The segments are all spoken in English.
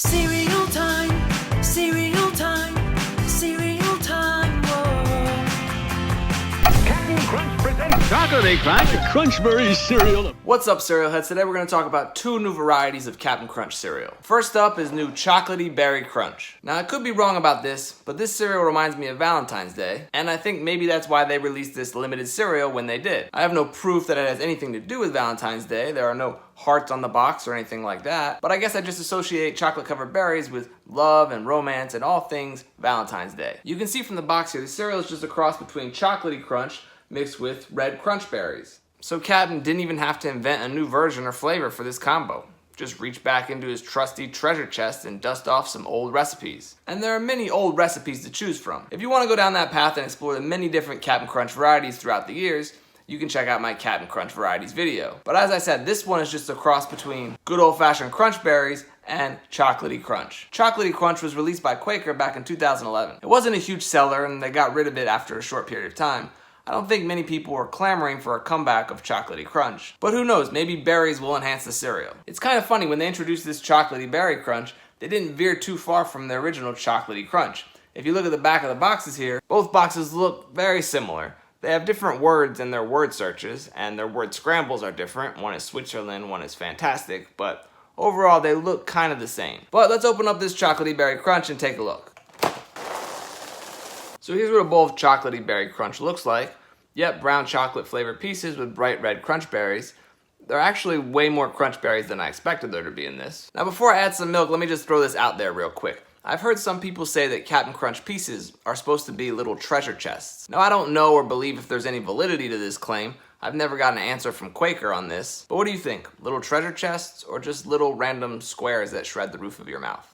Cereal time, cereal time, cereal time, whoa. Captain Crunch presents Chocolatey Crunch, Crunchberry cereal. What's up, cereal heads? Today we're going to talk about two new varieties of Captain Crunch cereal. First up is new Chocolatey Berry Crunch. Now I could be wrong about this, but this cereal reminds me of Valentine's Day, and I think maybe that's why they released this limited cereal when they did. I have no proof that it has anything to do with Valentine's Day. There are no hearts on the box or anything like that, but I guess I just associate chocolate covered berries with love and romance and all things Valentine's Day. You can see from the box here, the cereal is just a cross between Chocolatey Crunch mixed with red crunch berries. So Captain didn't even have to invent a new version or flavor for this combo. Just reach back into his trusty treasure chest and dust off some old recipes. And there are many old recipes to choose from. If you want to go down that path and explore the many different Captain Crunch varieties throughout the years, you can check out my Captain Crunch varieties video. But as I said, this one is just a cross between good old-fashioned crunch berries and Chocolatey Crunch. Chocolatey Crunch was released by Quaker back in 2011. It wasn't a huge seller and they got rid of it after a short period of time. I don't think many people were clamoring for a comeback of Chocolatey Crunch. But who knows, maybe berries will enhance the cereal. It's kind of funny, when they introduced this Chocolatey Berry Crunch, they didn't veer too far from the original Chocolatey Crunch. If you look at the back of the boxes here, both boxes look very similar. They have different words in their word searches, and their word scrambles are different. One is Switzerland, one is fantastic, but overall they look kind of the same. But let's open up this Chocolatey Berry Crunch and take a look. So here's what a bowl of Chocolatey Berry Crunch looks like. Yep, brown chocolate flavored pieces with bright red crunch berries. There are actually way more crunch berries than I expected there to be in this. Now before I add some milk, let me just throw this out there real quick. I've heard some people say that Captain Crunch pieces are supposed to be little treasure chests. Now I don't know or believe if there's any validity to this claim. I've never got an answer from Quaker on this. But what do you think? Little treasure chests or just little random squares that shred the roof of your mouth?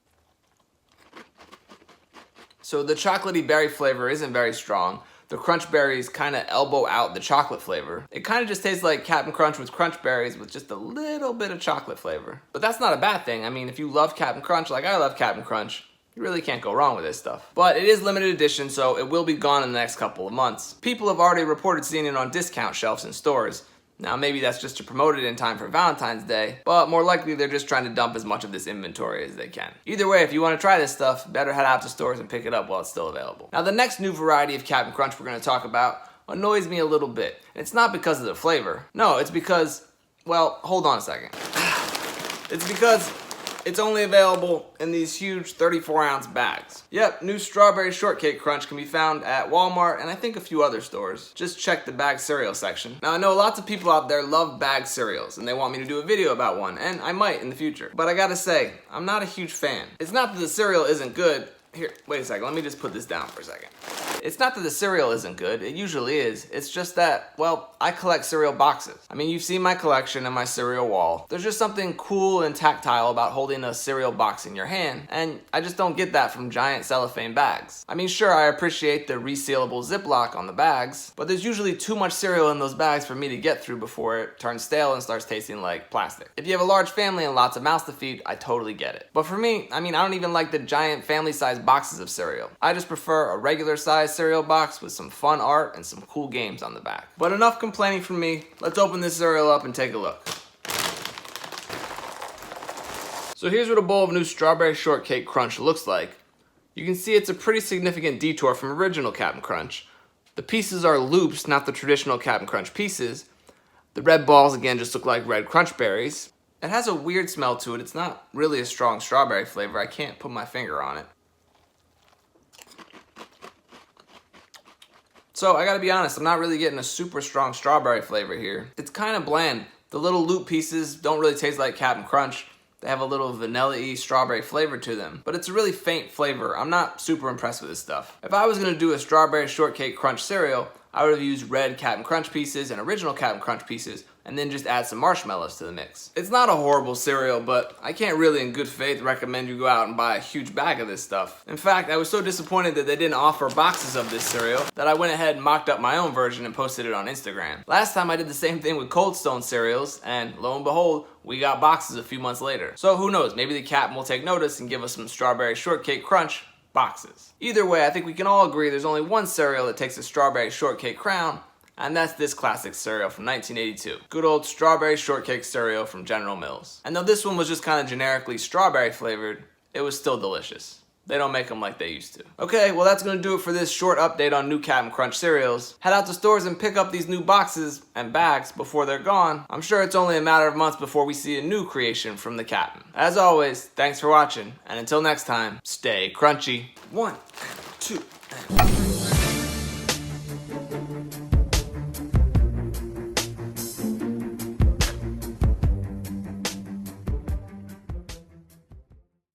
So the chocolatey berry flavor isn't very strong. The crunch berries kind of elbow out the chocolate flavor. It kind of just tastes like Captain Crunch with crunch berries with just a little bit of chocolate flavor. But that's not a bad thing. I mean, if you love Captain Crunch like I love Captain Crunch, you really can't go wrong with this stuff. But it is limited edition, so it will be gone in the next couple of months. People have already reported seeing it on discount shelves in stores. Now maybe that's just to promote it in time for Valentine's Day, but more likely they're just trying to dump as much of this inventory as they can. Either way, if you want to try this stuff, better head out to stores and pick it up while it's still available. Now the next new variety of Captain Crunch we're going to talk about annoys me a little bit. And it's not because of the flavor. No, it's because, well, hold on a second. It's because it's only available in these huge 34-ounce bags. Yep, new Strawberry Shortcake Crunch can be found at Walmart and I think a few other stores. Just check the bag cereal section. Now I know lots of people out there love bag cereals and they want me to do a video about one, and I might in the future. But I gotta say, I'm not a huge fan. It's not that the cereal isn't good. Here, wait a second, let me just put this down for a second. It's not that the cereal isn't good, it usually is. It's just that, well, I collect cereal boxes. I mean, you've seen my collection and my cereal wall. There's just something cool and tactile about holding a cereal box in your hand, and I just don't get that from giant cellophane bags. I mean, sure, I appreciate the resealable Ziploc on the bags, but there's usually too much cereal in those bags for me to get through before it turns stale and starts tasting like plastic. If you have a large family and lots of mouths to feed, I totally get it. But for me, I mean, I don't even like the giant family-sized boxes of cereal. I just prefer a regular sized cereal box with some fun art and some cool games on the back. But enough complaining from me. Let's open this cereal up and take a look. So here's what a bowl of new Strawberry Shortcake Crunch looks like. You can see it's a pretty significant detour from original Captain Crunch. The pieces are loops, not the traditional Captain Crunch pieces. The red balls again just look like red crunch berries. It has a weird smell to it. It's not really a strong strawberry flavor. I can't put my finger on it. So I gotta be honest, I'm not really getting a super strong strawberry flavor here. It's kind of bland. The little loop pieces don't really taste like Captain Crunch. They have a little vanilla-y strawberry flavor to them, but it's a really faint flavor. I'm not super impressed with this stuff. If I was gonna do a Strawberry Shortcake Crunch cereal, I would have used red Captain Crunch pieces and original Captain Crunch pieces, and then just add some marshmallows to the mix. It's not a horrible cereal, but I can't really in good faith recommend you go out and buy a huge bag of this stuff. In fact, I was so disappointed that they didn't offer boxes of this cereal that I went ahead and mocked up my own version and posted it on Instagram. Last time I did the same thing with Cold Stone cereals, and lo and behold, we got boxes a few months later. So who knows, maybe the captain will take notice and give us some Strawberry Shortcake Crunch boxes. Either way, I think we can all agree there's only one cereal that takes a Strawberry Shortcake crown, and that's this classic cereal from 1982. Good old Strawberry Shortcake cereal from General Mills. And though this one was just kind of generically strawberry flavored, it was still delicious. They don't make them like they used to. Okay, well that's gonna do it for this short update on new Cap'n Crunch cereals. Head out to stores and pick up these new boxes and bags before they're gone. I'm sure it's only a matter of months before we see a new creation from the Cap'n. As always, thanks for watching, and until next time, stay crunchy. 1, 2,